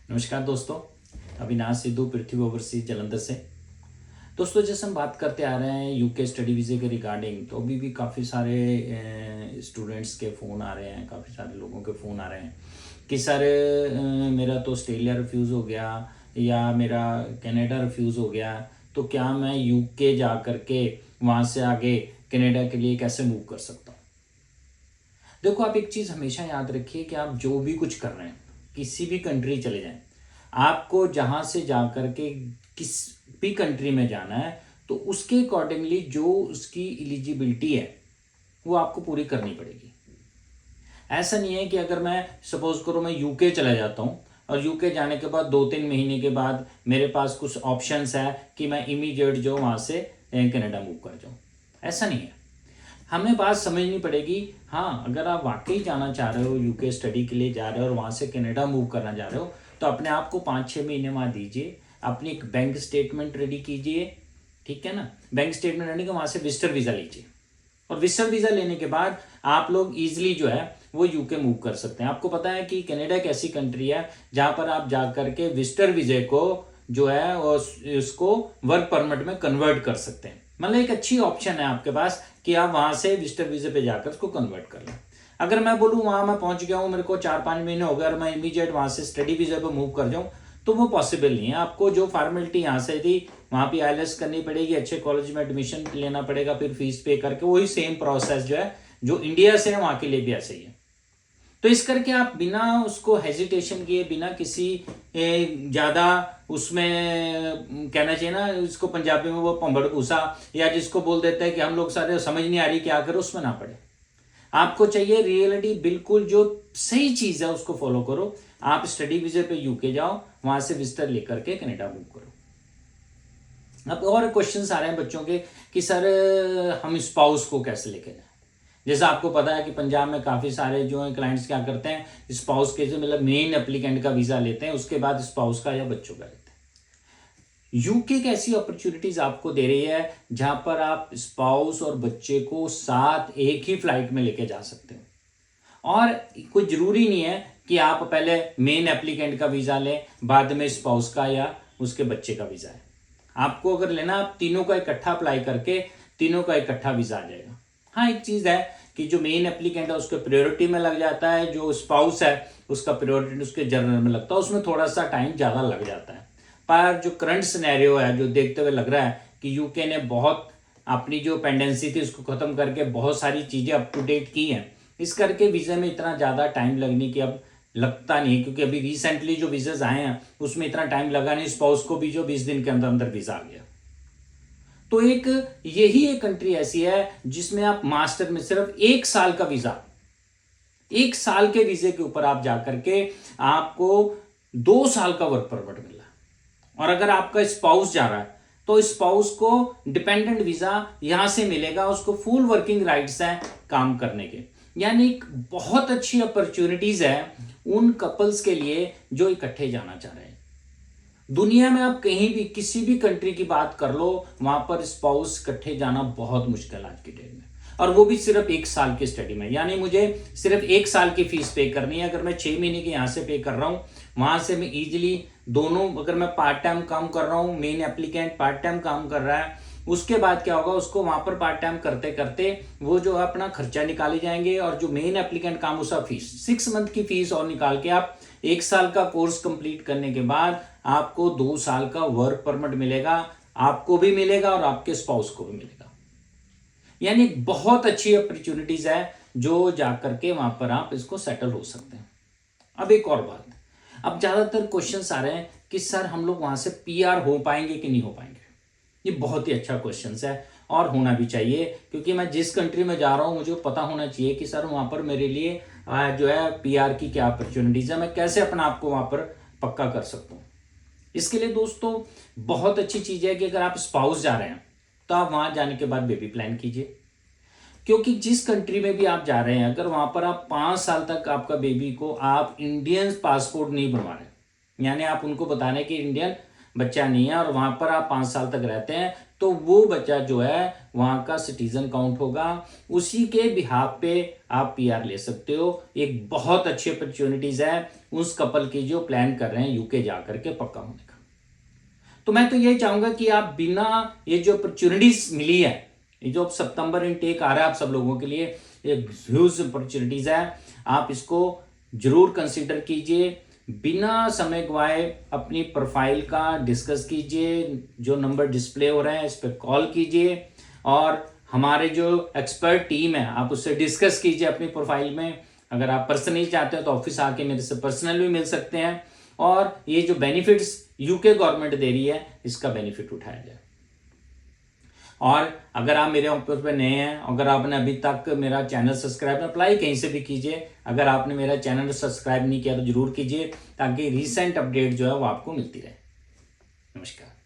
नमस्कार दोस्तों, अविनाश सिद्धू पृथ्वी ओवरसीज जालंधर से। दोस्तों, जैसे हम बात करते आ रहे हैं यूके स्टडी वीज़े के रिगार्डिंग, तो अभी भी काफ़ी सारे स्टूडेंट्स के फ़ोन आ रहे हैं, काफ़ी सारे लोगों के फ़ोन आ रहे हैं कि सर मेरा तो ऑस्ट्रेलिया रिफ्यूज़ हो गया या मेरा कनाडा रिफ्यूज़ हो गया, तो क्या मैं यूके जा कर के वहाँ से आगे कनाडा के लिए कैसे मूव कर सकता हूँ। देखो, आप एक चीज़ हमेशा याद रखिए कि आप जो भी कुछ कर रहे हैं, किसी भी कंट्री चले जाएं, आपको जहाँ से जा कर के किस भी कंट्री में जाना है, तो उसके अकॉर्डिंगली जो उसकी एलिजिबिलिटी है वो आपको पूरी करनी पड़ेगी। ऐसा नहीं है कि अगर मैं सपोज करो मैं यूके चला जाता हूँ और यूके जाने के बाद 2-3 महीने के बाद मेरे पास कुछ ऑप्शंस है कि मैं इमीडिएट जो वहाँ से कनाडा मूव कर जाऊँ, ऐसा नहीं है। हमें बात समझनी पड़ेगी। हाँ, अगर आप वाकई जाना चाह रहे हो, यूके स्टडी के लिए जा रहे हो और वहाँ से कनाडा मूव करना चाह रहे हो, तो अपने आप को 5-6 महीने वहाँ दीजिए, अपनी एक बैंक स्टेटमेंट रेडी कीजिए, ठीक है ना। बैंक स्टेटमेंट रेडी के वहाँ से विजिटर वीज़ा लीजिए और विजिटर वीज़ा लेने के बाद आप लोग ईजिली जो है वो यूके मूव कर सकते हैं। आपको पता है कि कनाडा एक ऐसी कंट्री है जहाँ पर आप जा करके विजिटर वीज़े को जो है उसको वर्क परमिट में कन्वर्ट कर सकते हैं। मतलब एक अच्छी ऑप्शन है आपके पास कि आप वहाँ से विजिटर वीज़े पे जाकर उसको कन्वर्ट कर लें। अगर मैं बोलूँ वहाँ मैं पहुँच गया हूँ, मेरे को 4-5 महीने हो गए और मैं इमीडिएट वहाँ से स्टडी वीज़े पे मूव कर जाऊँ, तो वो पॉसिबल नहीं है। आपको जो फॉर्मेलिटी यहाँ से थी वहाँ पे आईएलटीएस करनी पड़ेगी, अच्छे कॉलेज में एडमिशन लेना पड़ेगा, फिर फीस पे करके वही सेम प्रोसेस जो है जो इंडिया से है वहाँ के लिए भी ऐसे ही है। तो इस करके आप बिना उसको हेजिटेशन किए, बिना किसी ज़्यादा उसमें कहना चाहिए ना, इसको पंजाबी में वो पंबड़ पूसा या जिसको बोल देते हैं कि हम लोग सारे समझ नहीं आ रही क्या करो, उसमें ना पड़े। आपको चाहिए रियलिटी, बिल्कुल जो सही चीज़ है उसको फॉलो करो। आप स्टडी वीज़े पे यूके जाओ, वहाँ से विजिटर लेकर के कनाडा मूव करो। अब और क्वेश्चंस आ रहे हैं बच्चों के कि सर हम स्पाउस को कैसे लेके जाएं। जैसा आपको पता है कि पंजाब में काफ़ी सारे जो है क्लाइंट्स क्या करते हैं, स्पाउस के मतलब मेन एप्लीकेंट का वीज़ा लेते हैं, उसके बाद स्पाउस का या बच्चों का लेते हैं। यूके एक ऐसी अपॉर्चुनिटीज आपको दे रही है जहां पर आप स्पाउस और बच्चे को साथ एक ही फ्लाइट में लेके जा सकते हो। और कोई ज़रूरी नहीं है कि आप पहले मेन एप्लीकेंट का वीज़ा लें, बाद में स्पाउस का या उसके बच्चे का वीज़ा है। आपको अगर लेना, आप तीनों का इकट्ठा अप्लाई करके तीनों का इकट्ठा वीज़ा आ जाएगा। हाँ, एक चीज़ है कि जो मेन एप्लीकेंट है उसके प्रायोरिटी में लग जाता है, जो स्पाउस है उसका प्रायोरिटी उसके जनरल में लगता है, उसमें थोड़ा सा टाइम ज़्यादा लग जाता है। पर जो करंट सिनेरियो है, जो देखते हुए लग रहा है कि यूके ने बहुत अपनी जो पेंडेंसी थी उसको ख़त्म करके बहुत सारी चीज़ें अप टू डेट की हैं, इस करके वीज़े में इतना ज़्यादा टाइम लगने की अब लगता नहीं है, क्योंकि अभी रिसेंटली जो वीज़ाज आए हैं उसमें इतना टाइम लगा नहीं। स्पाउस को भी जो 20 दिन के अंदर अंदर वीज़ा आ गया। तो यही एक कंट्री ऐसी है जिसमें आप मास्टर में सिर्फ 1 साल का वीज़ा, 1 साल के वीज़े के ऊपर आप जाकर के आपको 2 साल का वर्क परमिट मिला। और अगर आपका स्पाउस जा रहा है तो स्पाउस को डिपेंडेंट वीज़ा यहां से मिलेगा, उसको फुल वर्किंग राइट्स हैं काम करने के। यानी बहुत अच्छी अपॉर्चुनिटीज है उन कपल्स के लिए जो इकट्ठे जाना चाह रहे हैं। दुनिया में आप कहीं भी किसी भी कंट्री की बात कर लो, वहां पर स्पाउस इकट्ठे जाना बहुत मुश्किल आज की डेट में, और वो भी सिर्फ 1 साल की स्टडी में। यानी मुझे सिर्फ 1 साल की फीस पे करनी है। अगर मैं 6 महीने की यहाँ से पे कर रहा हूँ, वहां से मैं इजीली दोनों, अगर मैं पार्ट टाइम काम कर रहा हूँ, मेन एप्लीकेंट पार्ट टाइम काम कर रहा है, उसके बाद क्या होगा, उसको वहां पर पार्ट टाइम करते करते वो जो अपना खर्चा निकाले जाएंगे, और जो मेन एप्लीकेंट काम उसका फीस 6 मंथ की फीस और निकाल के आप 1 साल का कोर्स कंप्लीट करने के बाद आपको 2 साल का वर्क परमिट मिलेगा। आपको भी मिलेगा और आपके स्पाउस को भी मिलेगा। यानी बहुत अच्छी अपॉर्चुनिटीज है जो जाकर के वहां पर आप इसको सेटल हो सकते हैं। अब एक और बात, अब ज्यादातर क्वेश्चंस आ रहे हैं कि सर हम लोग वहां से पीआर हो पाएंगे कि नहीं हो पाएंगे। ये बहुत ही अच्छा क्वेश्चन है और होना भी चाहिए, क्योंकि मैं जिस कंट्री में जा रहा हूँ मुझे पता होना चाहिए कि सर वहां पर मेरे लिए जो है पीआर की क्या अपॉर्चुनिटीज है, मैं कैसे अपना आपको वहां पर पक्का कर सकता हूँ। इसके लिए दोस्तों बहुत अच्छी चीज है कि अगर आप स्पाउस जा रहे हैं तो आप वहां जाने के बाद बेबी प्लान कीजिए, क्योंकि जिस कंट्री में भी आप जा रहे हैं, अगर वहां पर आप 5 साल तक आपका बेबी को आप इंडियन पासपोर्ट नहीं बनवा रहे, यानी आप उनको बता रहे कि इंडियन बच्चा नहीं है और वहां पर आप 5 साल तक रहते हैं, तो वो बच्चा जो है वहां का सिटीजन काउंट होगा। उसी के बिहाफ पे आप पीआर ले सकते हो। एक बहुत अच्छी अपॉर्चुनिटीज है उस कपल की जो प्लान कर रहे हैं यूके जाकर के पक्का होने का। तो मैं तो यही चाहूंगा कि आप बिना, ये जो अपॉर्चुनिटीज मिली है, ये जो सितंबर इनटेक आ रहा है आप सब लोगों के लिए, एक ह्यूज अपॉर्चुनिटीज है, आप इसको जरूर कंसीडर कीजिए। बिना समय गवाए अपनी प्रोफाइल का डिस्कस कीजिए, जो नंबर डिस्प्ले हो रहे हैं इस पर कॉल कीजिए और हमारे जो एक्सपर्ट टीम है आप उससे डिस्कस कीजिए अपनी प्रोफाइल में। अगर आप पर्सनली चाहते हो तो ऑफिस आके मेरे से पर्सनल भी मिल सकते हैं और ये जो बेनिफिट्स यूके गवर्नमेंट दे रही है इसका बेनिफिट उठाया जाए। और अगर आप मेरे ऑफिस पे नए हैं, अगर आपने अभी तक मेरा चैनल सब्सक्राइब अप्लाई कहीं से भी कीजिए, अगर आपने मेरा चैनल सब्सक्राइब नहीं किया तो जरूर कीजिए ताकि रीसेंट अपडेट जो है वो आपको मिलती रहे। नमस्कार।